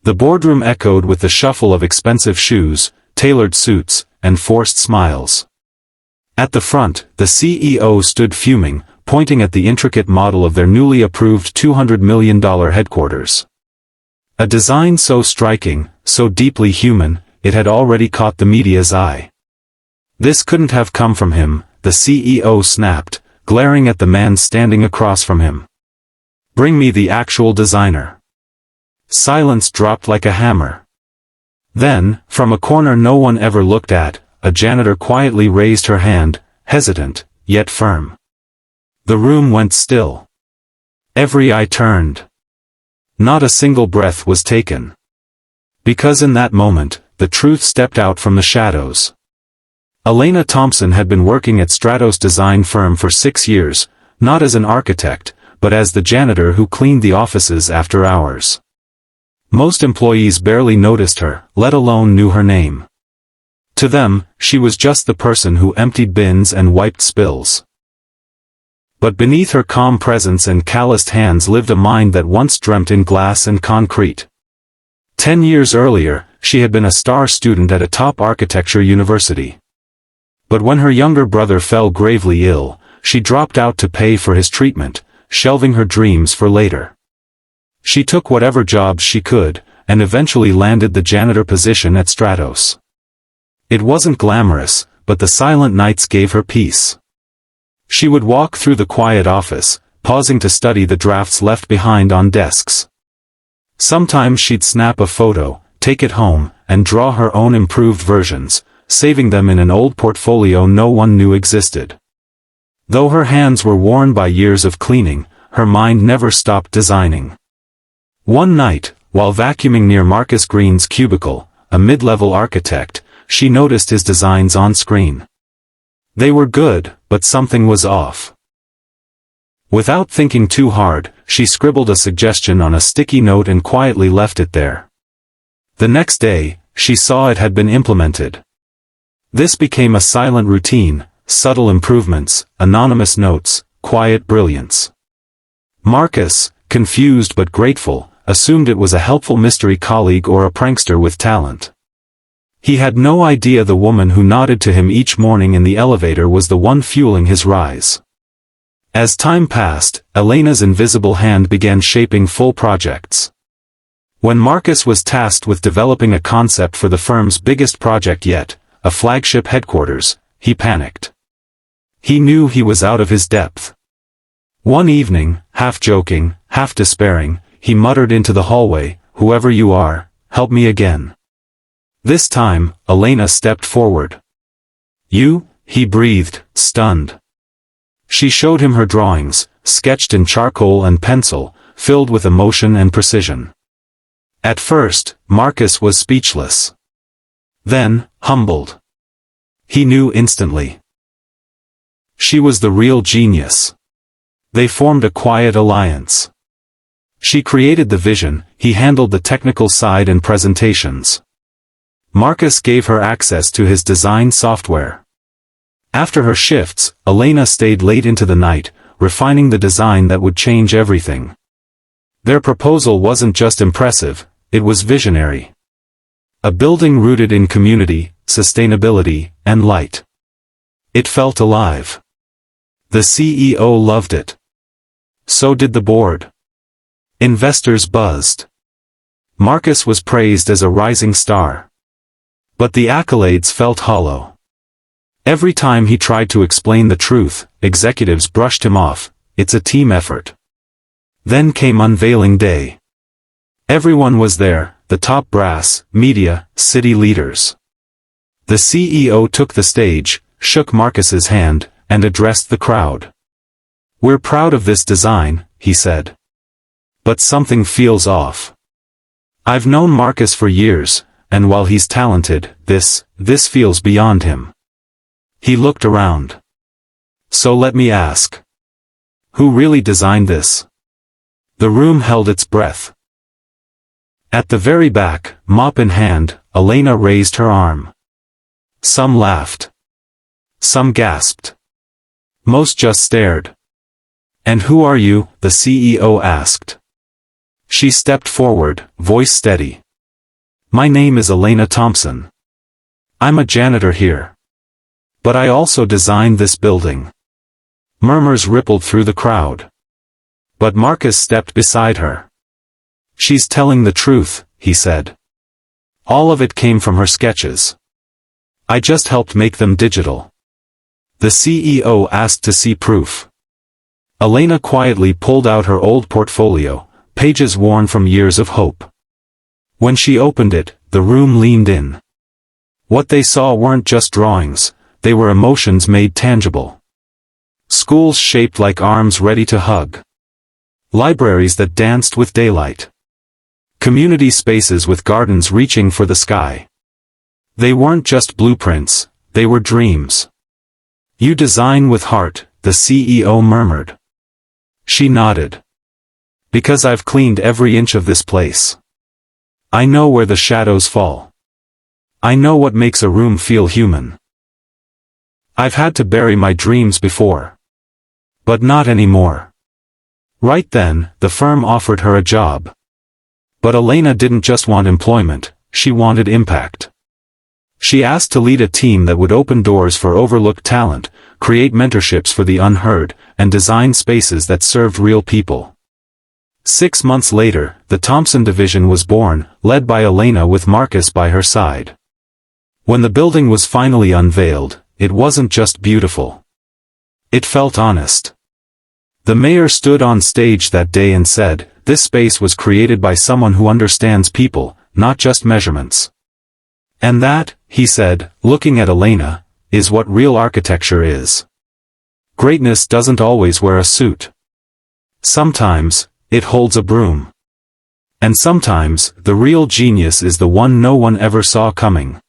The boardroom echoed with the shuffle of expensive shoes, tailored suits, and forced smiles. At the front, the CEO stood fuming, pointing at the intricate model of their newly approved $200 million headquarters. A design so striking, so deeply human, it had already caught the media's eye. This couldn't have come from him, the CEO snapped, glaring at the man standing across from him. Bring me the actual designer. Silence dropped like a hammer. Then, from a corner no one ever looked at, a janitor quietly raised her hand, hesitant, yet firm. The room went still. Every eye turned. Not a single breath was taken. Because in that moment, the truth stepped out from the shadows. Elena Thompson had been working at Stratos' design firm for 6 years, not as an architect, but as the janitor who cleaned the offices after hours. Most employees barely noticed her, let alone knew her name. To them, she was just the person who emptied bins and wiped spills. But beneath her calm presence and calloused hands lived a mind that once dreamt in glass and concrete. 10 years earlier, she had been a star student at a top architecture university. But when her younger brother fell gravely ill, she dropped out to pay for his treatment, shelving her dreams for later. She took whatever jobs she could, and eventually landed the janitor position at Stratos. It wasn't glamorous, but the silent nights gave her peace. She would walk through the quiet office, pausing to study the drafts left behind on desks. Sometimes she'd snap a photo, take it home, and draw her own improved versions, saving them in an old portfolio no one knew existed. Though her hands were worn by years of cleaning, her mind never stopped designing. One night, while vacuuming near Marcus Green's cubicle, a mid-level architect, she noticed his designs on screen. They were good, but something was off. Without thinking too hard, she scribbled a suggestion on a sticky note and quietly left it there. The next day, she saw it had been implemented. This became a silent routine, subtle improvements, anonymous notes, quiet brilliance. Marcus, confused but grateful, assumed it was a helpful mystery colleague or a prankster with talent. He had no idea the woman who nodded to him each morning in the elevator was the one fueling his rise. As time passed, Elena's invisible hand began shaping full projects. When Marcus was tasked with developing a concept for the firm's biggest project yet, a flagship headquarters, he panicked. He knew he was out of his depth. One evening, half joking, half despairing, he muttered into the hallway, "Whoever you are, help me again." This time, Elena stepped forward. "You?" he breathed, stunned. She showed him her drawings, sketched in charcoal and pencil, filled with emotion and precision. At first, Marcus was speechless. Then, humbled. He knew instantly. She was the real genius. They formed a quiet alliance. She created the vision, he handled the technical side and presentations. Marcus gave her access to his design software. After her shifts, Elena stayed late into the night, refining the design that would change everything. Their proposal wasn't just impressive, it was visionary. A building rooted in community, sustainability, and light. It felt alive. The CEO loved it. So did the board. Investors buzzed. Marcus was praised as a rising star. But the accolades felt hollow. Every time he tried to explain the truth, executives brushed him off. "It's a team effort." Then came unveiling day. Everyone was there, the top brass, media, city leaders. The CEO took the stage, shook Marcus's hand, and addressed the crowd. "We're proud of this design," he said. "But something feels off. I've known Marcus for years, and while he's talented, this feels beyond him." He looked around. "So let me ask. Who really designed this?" The room held its breath. At the very back, mop in hand, Elena raised her arm. Some laughed. Some gasped. Most just stared. "And who are you?" the CEO asked. She stepped forward, voice steady. My name is Elena Thompson. I'm a janitor here. But I also designed this building. Murmurs rippled through the crowd. But Marcus stepped beside her. She's telling the truth, he said. All of it came from her sketches. I just helped make them digital. The CEO asked to see proof. Elena quietly pulled out her old portfolio, pages worn from years of hope. When she opened it, the room leaned in. What they saw weren't just drawings, they were emotions made tangible. Schools shaped like arms ready to hug. Libraries that danced with daylight. Community spaces with gardens reaching for the sky. They weren't just blueprints, they were dreams. You design with heart, the CEO murmured. She nodded. Because I've cleaned every inch of this place. I know where the shadows fall. I know what makes a room feel human. I've had to bury my dreams before. But not anymore. Right then, the firm offered her a job. But Elena didn't just want employment, she wanted impact. She asked to lead a team that would open doors for overlooked talent, create mentorships for the unheard, and design spaces that served real people. 6 months later, the Thompson division was born, led by Elena with Marcus by her side. When the building was finally unveiled, it wasn't just beautiful. It felt honest. The mayor stood on stage that day and said, "This space was created by someone who understands people, not just measurements." And that, he said, looking at Elena, is what real architecture is. Greatness doesn't always wear a suit. Sometimes, it holds a broom. And sometimes, the real genius is the one no one ever saw coming.